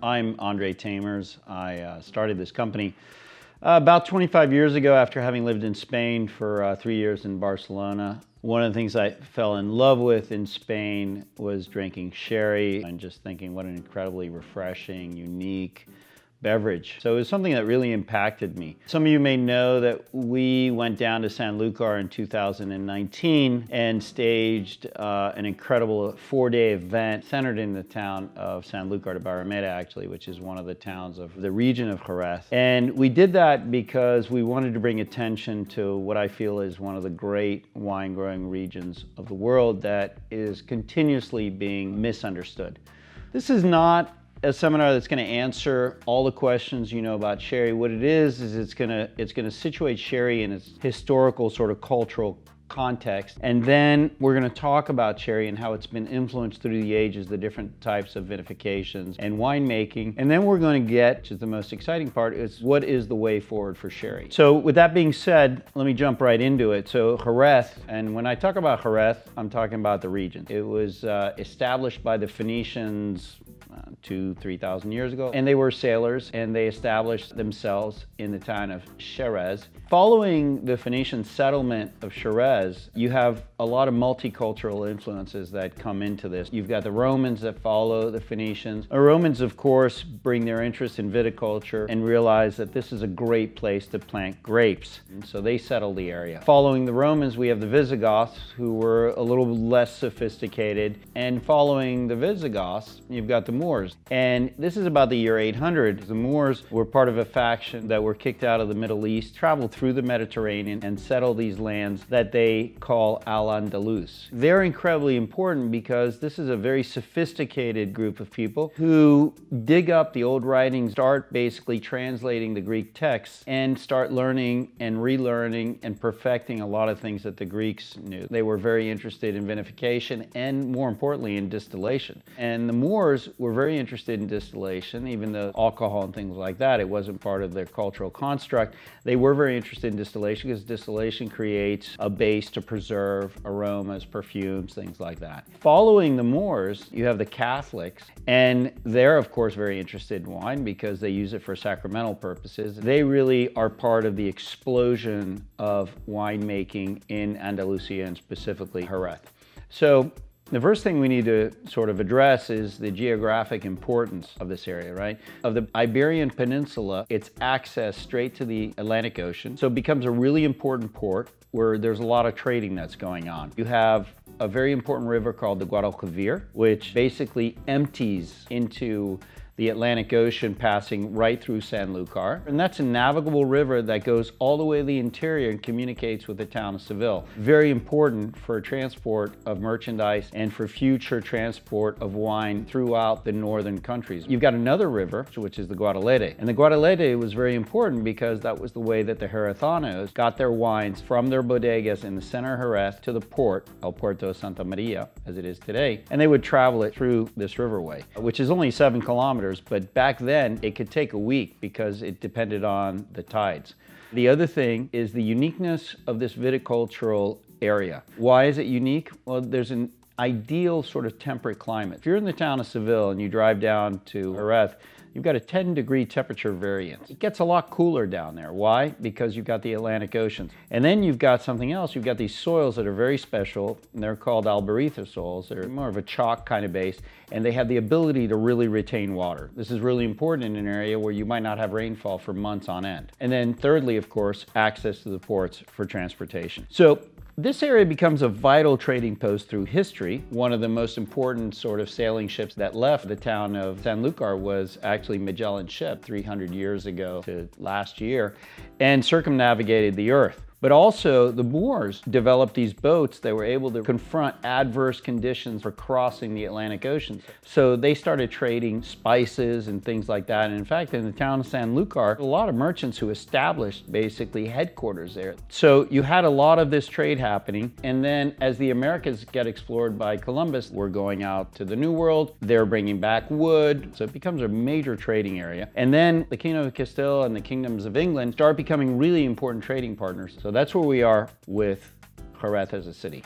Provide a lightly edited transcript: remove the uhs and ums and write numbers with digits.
I'm André Tamers. I started this company about 25 years ago after having lived in Spain for 3 years in Barcelona. One of the things I fell in love with in Spain was drinking sherry and just thinking what an incredibly refreshing, unique beverage. So it was something that really impacted me. Some of you may know that we went down to Sanlúcar in 2019 and staged an incredible 4-day event centered in the town of Sanlúcar de Barrameda, actually, which is one of the towns of the region of Jerez. And we did that because we wanted to bring attention to what I feel is one of the great wine growing regions of the world that is continuously being misunderstood. This is not a seminar that's going to answer all the questions you know about sherry. What it is it's going to situate sherry in its historical sort of cultural context, and then we're going to talk about sherry and how it's been influenced through the ages, the different types of vinifications and winemaking, and then we're going to get, which is the most exciting part, is what is the way forward for sherry. So with that being said, let me jump right into it. So Jerez, and when I talk about Jerez, I'm talking about the region. It was established by the Phoenicians 2,000-3,000 years ago, and they were sailors, and they established themselves in the town of Jerez. Following the Phoenician settlement of Jerez, you have a lot of multicultural influences that come into this. You've got the Romans that follow the Phoenicians. The Romans, of course, bring their interest in viticulture and realize that this is a great place to plant grapes, and so they settle the area. Following the Romans, we have the Visigoths, who were a little less sophisticated, and following the Visigoths, you've got the Moors. And this is about the year 800. The Moors were part of a faction that were kicked out of the Middle East, traveled through the Mediterranean, and settled these lands that they call Al-Andalus. They're incredibly important because this is a very sophisticated group of people who dig up the old writings, start basically translating the Greek texts, and start learning and relearning and perfecting a lot of things that the Greeks knew. They were very interested in vinification and, more importantly, in distillation. And the Moors were very interested in distillation, even though alcohol and things like that, it wasn't part of their cultural construct. They were very interested in distillation because distillation creates a base to preserve aromas, perfumes, things like that. Following the Moors, you have the Catholics, and they're of course very interested in wine because they use it for sacramental purposes. They really are part of the explosion of winemaking in Andalucía and specifically Jerez. So the first thing we need to sort of address is the geographic importance of this area, right? Of the Iberian Peninsula, it's access straight to the Atlantic Ocean, so it becomes a really important port where there's a lot of trading that's going on. You have a very important river called the Guadalquivir, which basically empties into the Atlantic Ocean, passing right through Sanlúcar. And that's a navigable river that goes all the way to the interior and communicates with the town of Seville. Very important for transport of merchandise and for future transport of wine throughout the northern countries. You've got another river, which is the Guadalete. And the Guadalete was very important because that was the way that the Jerezanos got their wines from their bodegas in the center of Jerez to the port, El Puerto de Santa Maria, as it is today. And they would travel it through this riverway, which is only 7 kilometers. But back then it could take a week because it depended on the tides. The other thing is the uniqueness of this viticultural area. Why is it unique? Well, there's an ideal sort of temperate climate. If you're in the town of Seville and you drive down to Jerez, you've got a 10-degree temperature variance. It gets a lot cooler down there. Why? Because you've got the Atlantic Ocean. And then you've got something else. You've got these soils that are very special, and they're called alberita soils. They're more of a chalk kind of base, and they have the ability to really retain water. This is really important in an area where you might not have rainfall for months on end. And then thirdly, of course, access to the ports for transportation. So this area becomes a vital trading post through history. One of the most important sort of sailing ships that left the town of Sanlúcar was actually Magellan's ship 300 years ago to last year and circumnavigated the earth. But also the Moors developed these boats that were able to confront adverse conditions for crossing the Atlantic Ocean. So they started trading spices and things like that. And in fact, in the town of Sanlúcar, a lot of merchants who established basically headquarters there. So you had a lot of this trade happening. And then as the Americas get explored by Columbus, we're going out to the New World. They're bringing back wood. So it becomes a major trading area. And then the Kingdom of Castile and the kingdoms of England start becoming really important trading partners. So that's where we are with Jerez as a city.